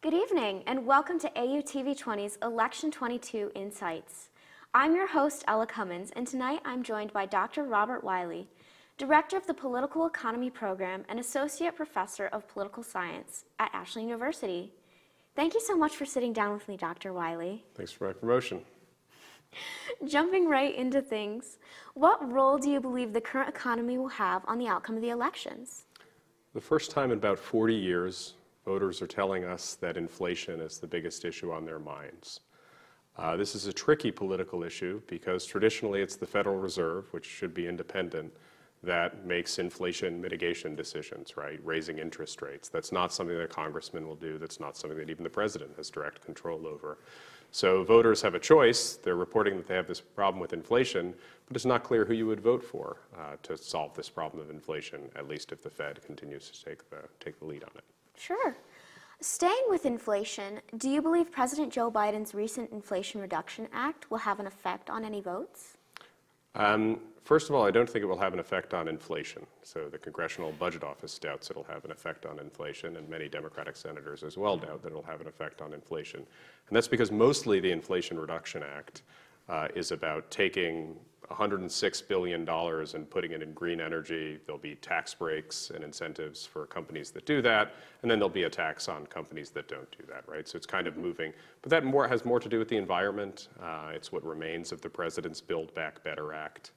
Good evening and welcome to AUTV20's Election 22 Insights. I'm your host, Ella Cummins, and tonight I'm joined by Dr. Robert Wyllie, Director of the Political Economy Program and Associate Professor of Political Science at Ashland University. Thank you so much for sitting down with me, Dr. Wyllie. Thanks for my promotion. Jumping right into things, what role do you believe the current economy will have on the outcome of the elections? The first time in about 40 years, voters are telling us that inflation is the biggest issue on their minds. This is a tricky political issue because traditionally it's the Federal Reserve, which should be independent, that makes inflation mitigation decisions, right? Raising interest rates. That's not something that a congressman will do. That's not something that even the president has direct control over. So voters have a choice. They're reporting that they have this problem with inflation, but it's not clear who you would vote for to solve this problem of inflation, at least if the Fed continues to take the lead on it. Sure. Staying with inflation, do you believe President Joe Biden's recent Inflation Reduction Act will have an effect on any votes? First of all, I don't think it will have an effect on inflation. So the Congressional Budget Office doubts it'll have an effect on inflation, and many Democratic senators as well doubt that it'll have an effect on inflation. And that's because mostly the Inflation Reduction Act is about taking $106 billion and putting it in green energy. There'll be tax breaks and incentives for companies that do that, and then there'll be a tax on companies that don't do that, right? So it's kind of moving. But that has more to do with the environment. It's what remains of the President's Build Back Better Act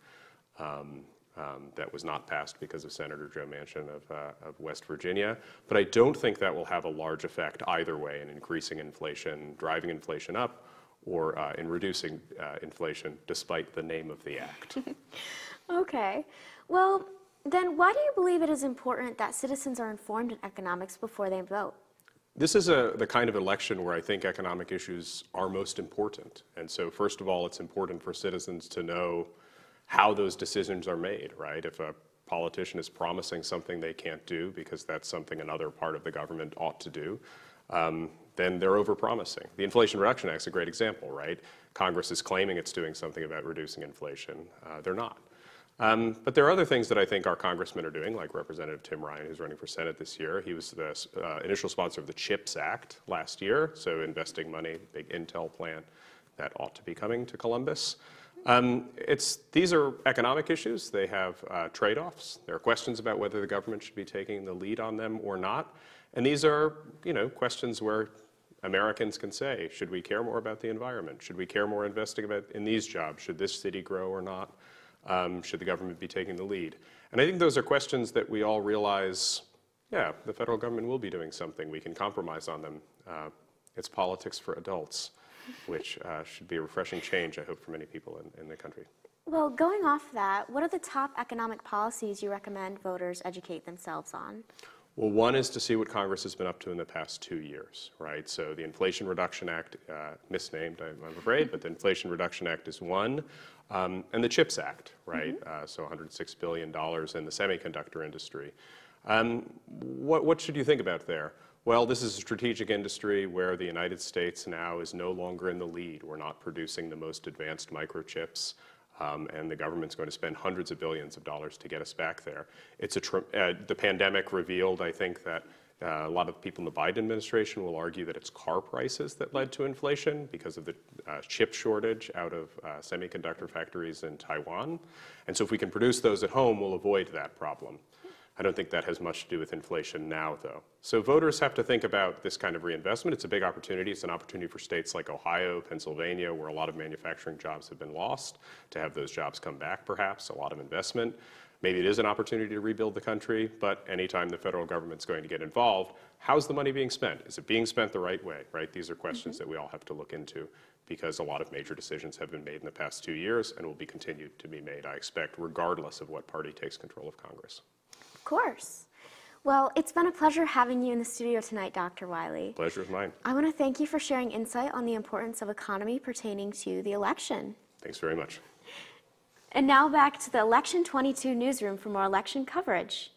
that was not passed because of Senator Joe Manchin of West Virginia. But I don't think that will have a large effect either way in increasing inflation, driving inflation up, or in reducing inflation, despite the name of the act. Okay. Well, then why do you believe it is important that citizens are informed in economics before they vote? This is the kind of election where I think economic issues are most important. And so first of all, it's important for citizens to know how those decisions are made, right? If a politician is promising something they can't do because that's something another part of the government ought to do, then they're overpromising. The Inflation Reduction Act is a great example, right? Congress is claiming it's doing something about reducing inflation. They're not. But there are other things that I think our congressmen are doing, like Representative Tim Ryan, who's running for Senate this year. He was the initial sponsor of the CHIPS Act last year, so investing money, big Intel plant that ought to be coming to Columbus. These are economic issues. They have trade-offs. There are questions about whether the government should be taking the lead on them or not. And these are, questions where Americans can say, should we care more about the environment? Should we care more investing in these jobs? Should this city grow or not? Should the government be taking the lead? And I think those are questions that we all realize, yeah, the federal government will be doing something. We can compromise on them. It's politics for adults, which should be a refreshing change, I hope, for many people in the country. Well, going off that, what are the top economic policies you recommend voters educate themselves on? Well, one is to see what Congress has been up to in the past 2 years, right? So the Inflation Reduction Act, misnamed, I'm afraid, but the Inflation Reduction Act is one, and the CHIPS Act, right? So $106 billion in the semiconductor industry. What should you think about there? Well, this is a strategic industry where the United States now is no longer in the lead. We're not producing the most advanced microchips. And the government's going to spend hundreds of billions of dollars to get us back there. The pandemic revealed, I think, that a lot of people in the Biden administration will argue that it's car prices that led to inflation because of the chip shortage out of semiconductor factories in Taiwan. And so if we can produce those at home, we'll avoid that problem. I don't think that has much to do with inflation now, though. So voters have to think about this kind of reinvestment. It's a big opportunity. It's an opportunity for states like Ohio, Pennsylvania, where a lot of manufacturing jobs have been lost, to have those jobs come back, perhaps, a lot of investment. Maybe it is an opportunity to rebuild the country, but anytime the federal government's going to get involved, how's the money being spent? Is it being spent the right way, right? These are questions that we all have to look into because a lot of major decisions have been made in the past 2 years and will be continued to be made, I expect, regardless of what party takes control of Congress. Of course. Well, it's been a pleasure having you in the studio tonight, Dr. Wyllie. Pleasure is mine. I want to thank you for sharing insight on the importance of economy pertaining to the election. Thanks very much. And now back to the Election 22 newsroom for more election coverage.